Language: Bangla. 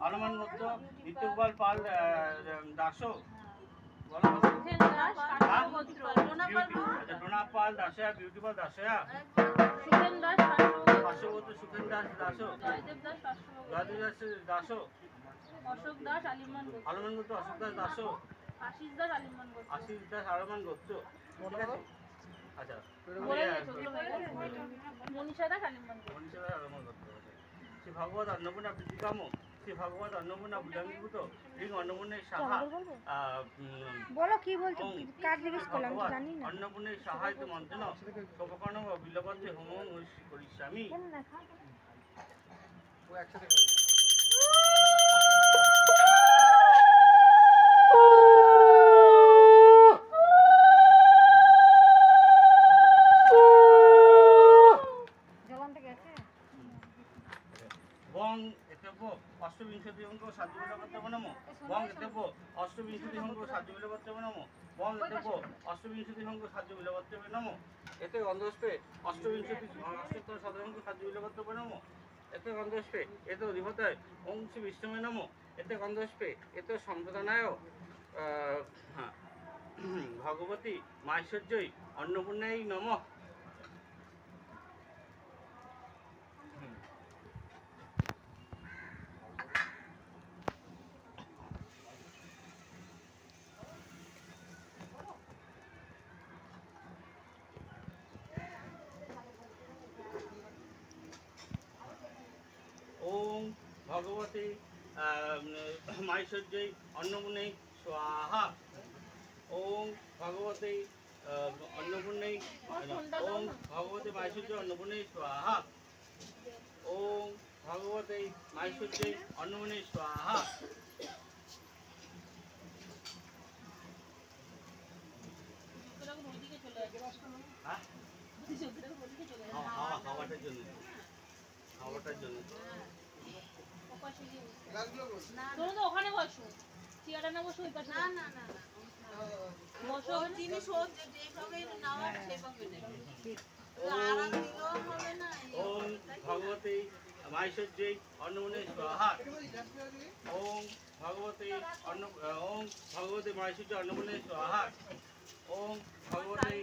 হনুমান গোত্র নিত্যগোপাল পাল দাসো ডোনা পাল দাসয়া বিউটিপাল দাসয়া পার্শ্ববর্তী সুখেন দাস দাসো জয়দেব দাস দাসো অশোক দাস আলিমান গোত্র অশোক দাস দাসো আশিস দাস আলিমান গোত্র ঠিক আছে। আচ্ছা মনীষা দাস আলিমান গোত্র শ্রী ভগবত অন্নপূর্ণা প্রীতিকাম শ্রী ভগবত অন্নপূর্ণা বুঝাঙ্গীভূত রিং অন্নপূর্ণের সাহা বলো কি বলছো কার জিজ্ঞেস করলাম জানি না অন্নপূর্ণের সাহায্য মন্ত্রণ শোভকর্ণ বিলবন্তে হোম করিষ্যামি ও একসাথে বং এতব্য অষ্টবিংশতি অঙ্ক সাধ্যবিলপত্রম নম বং এতব্য অষ্টবিংশতি অঙ্ক সাধ্যবিলপত্রম নম বং এতব্য অষ্টবিংশতি অঙ্ক সাধ্যবিলপত্রম নম এতে গন্ধস্পে অষ্টবিংশতি অষ্টোত্তর শতাঙ্ক সাধ্যবিলপত্রম নম এতে গন্ধস্পে এত অধিপতায় অংশ বিষ্ণুমে নম এতে গন্ধস্পে এত সম্প্রদানায় ভগবতী মাৈশ্বর্যই অন্নপূর্ণাই নমঃ। ওম ভগবতী মাৈশ্বর্যই অন্নপূর্ণাই স্বাহা ওম ভগবতী অন্নপূর্ণাই ওম ভগবতী মাৈশ্বর্যই অন্নপূর্ণাই স্বাহা ওম ভগবতী মাৈশ্বর্যই অন্নপূর্ণাই স্বাহা। খাওয়াটার জন্য ওখানে বসো চেয়ারে না বসো ওই পাশে না বসো জিনিস হোক যেভাবে নাও সেভাবে নেবে আরাম দিলেও হবে না। ওম ভগবতী মাৈশ্বর্যই অন্নপূর্ণাই স্বাহা ওম ভগবতী ওম ভগবতী মাৈশ্বর্যই অন্নপূর্ণাই স্বাহা ওম ভগবতী